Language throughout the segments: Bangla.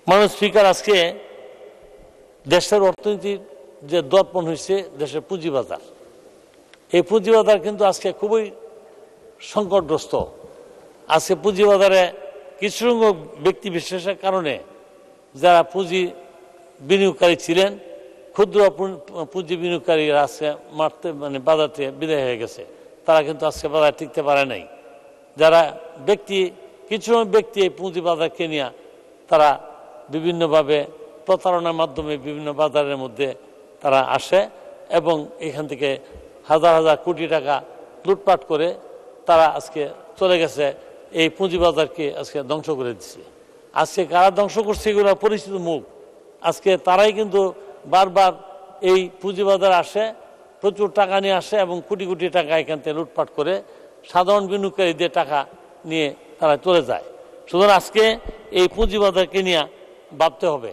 মাননীয় স্পিকার, আজকে দেশের অর্থনীতির যে দর্পণ হয়েছে দেশের পুঁজিবাজার, এই পুঁজিবাজার কিন্তু আজকে খুবই সংকটগ্রস্ত। আজকে পুঁজিবাজারে কিছু সংখ্যক ব্যক্তি বিশেষের কারণে যারা পুঁজি বিনিয়োগকারী ছিলেন, ক্ষুদ্র পুঁজি বিনিয়োগকারীরা আজকে বাজার থেকে বিদায় হয়ে গেছে। তারা কিন্তু আজকে বাজারে টিকতে পারে নাই। যারা কিছু ব্যক্তি এই পুঁজি বাজারকে নিয়ে তারা বিভিন্নভাবে প্রতারণার মাধ্যমে বিভিন্ন বাজারের মধ্যে তারা আসে এবং এখান থেকে হাজার হাজার কোটি টাকা লুটপাট করে তারা আজকে চলে গেছে, এই পুঁজিবাজারকে আজকে ধ্বংস করে দিচ্ছে। আজকে কারা ধ্বংস করছে এগুলো পরিচিত মুখ। আজকে তারাই কিন্তু বারবার এই পুঁজিবাজার আসে, প্রচুর টাকা নিয়ে আসে এবং কোটি কোটি টাকা এখান থেকে লুটপাট করে সাধারণ বিনিয়োগকারীদের টাকা নিয়ে তারা চলে যায়। সুতরাং আজকে এই পুঁজিবাজারকে নিয়ে ভাবতে হবে।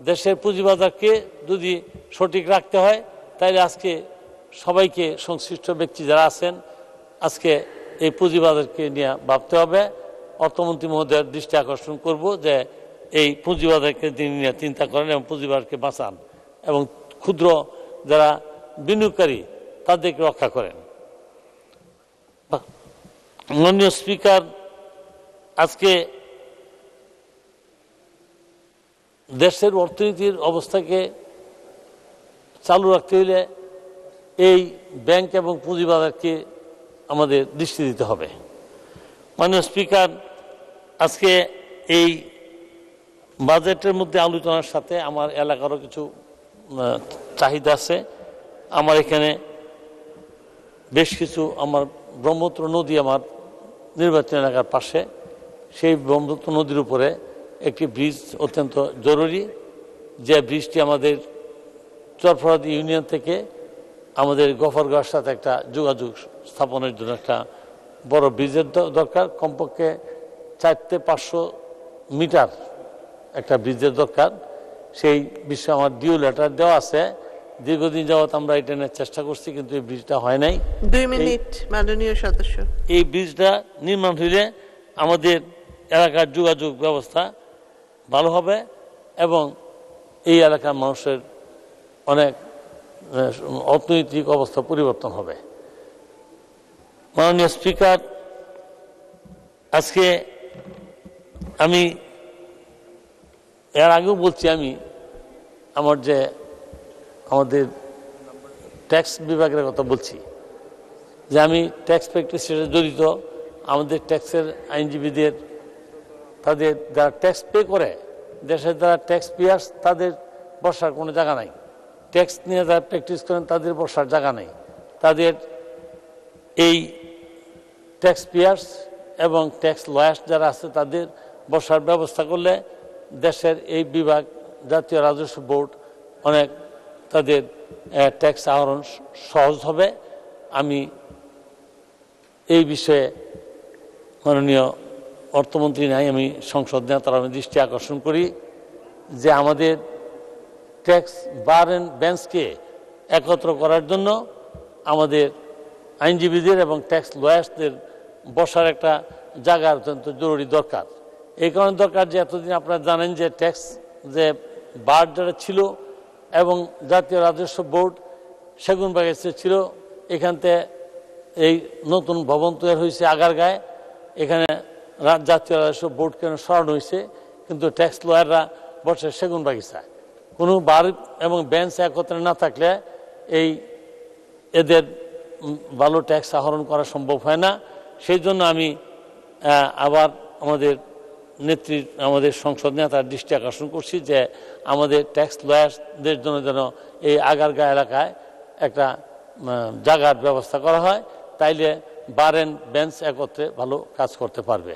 দেশের পুঁজিবাজারকে যদি সঠিক রাখতে হয় তাহলে আজকে সবাইকে সংশ্লিষ্ট ব্যক্তি যারা আছেন আজকে এই পুঁজিবাজারকে নিয়ে ভাবতে হবে। অর্থমন্ত্রী মহোদয়ের দৃষ্টি আকর্ষণ করব যে এই পুঁজিবাজারকে তিনি নিয়ে চিন্তা করেন এবং পুঁজিবাজারকে বাঁচান এবং ক্ষুদ্র যারা বিনিয়োগকারী তাদেরকে রক্ষা করেন। মাননীয় স্পিকার, আজকে দেশের অর্থনীতির অবস্থাকে চালু রাখতে হলে এই ব্যাংক এবং পুঁজিবাজারকে আমাদের দৃষ্টি দিতে হবে। মাননীয় স্পিকার, আজকে এই বাজেটের মধ্যে আলোচনার সাথে আমার এলাকারও কিছু চাহিদা আছে। আমার এখানে বেশ কিছু আমার ব্রহ্মপুত্র নদী আমার নির্বাচন এলাকার পাশে, সেই ব্রহ্মপুত্র নদীর উপরে একটি ব্রিজ অত্যন্ত জরুরি। যে ব্রিজটি আমাদের চরফরাদি ইউনিয়ন থেকে আমাদের গফরগাঁওয়ের সাথে একটা যোগাযোগ স্থাপনের জন্য একটা বড় ব্রিজের দরকার। কমপক্ষে 400-500 মিটার একটা ব্রিজের দরকার। সেই বিষয়ে আমার ডিউ লেটার দেওয়া আছে। দীর্ঘদিন যাবৎ আমরা এটা নিয়ে চেষ্টা করছি, কিন্তু এই ব্রিজটা হয় নাই। 2 মিনিট মাননীয় সদস্য। এই ব্রিজটা নির্মাণ হইলে আমাদের এলাকার যোগাযোগ ব্যবস্থা ভালো হবে এবং এই এলাকার মানুষের অনেক অর্থনৈতিক অবস্থা পরিবর্তন হবে। মাননীয় স্পিকার, আজকে আমি এর আগেও বলছি, আমাদের ট্যাক্স বিভাগের কথা বলছি যে আমি ট্যাক্স প্র্যাকটিসের সাথে জড়িত। আমাদের ট্যাক্সের আইনজীবীদের তাদের যারা ট্যাক্স পে করে, দেশের যারা ট্যাক্স পেয়ার্স, তাদের বসার কোনো জায়গা নাই। ট্যাক্স নিয়ে যারা প্র্যাকটিস করেন তাদের বসার জায়গা নেই। তাদের এই ট্যাক্স পেয়ার্স এবং ট্যাক্স লয়ার্স যারা আছে তাদের বসার ব্যবস্থা করলে দেশের এই বিভাগ, জাতীয় রাজস্ব বোর্ড অনেক তাদের ট্যাক্স আহরণ সহজ হবে। আমি এই বিষয়ে মাননীয় অর্থমন্ত্রী নাই, আমি সংসদ নেতার আমি দৃষ্টি আকর্ষণ করি যে আমাদের ট্যাক্স বার অ্যান্ড বেঞ্চকে একত্র করার জন্য আমাদের আইনজীবীদের এবং ট্যাক্স লয়ার্সদের বসার একটা জায়গা অত্যন্ত জরুরি দরকার। এই কারণে দরকার যে এতদিন আপনারা জানেন যে ট্যাক্স যে বার যারা ছিল এবং জাতীয় রাজস্ব বোর্ড সেগুনবাগে ছিল, এখানতে এই নতুন ভবন তৈরি হয়েছে আগারগাঁয়ে, এখানে জাতীয় রাজস্ব বোর্ড কেন সরানো হয়েছে, কিন্তু ট্যাক্স লয়াররা বসে সেগুনবাগিচায়। কোনো বার এবং বেঞ্চ একত্রে না থাকলে এদের ভালো ট্যাক্স আহরণ করা সম্ভব হয় না। সেই জন্য আমি আবার আমাদের সংসদ নেতার দৃষ্টি আকর্ষণ করছি যে আমাদের ট্যাক্স লয়ারদের জন্য যেন এই আগারগাঁও এলাকায় একটা জায়গার ব্যবস্থা করা হয়, তাইলে বার অ্যান্ড বেঞ্চ একত্রে ভালো কাজ করতে পারবে।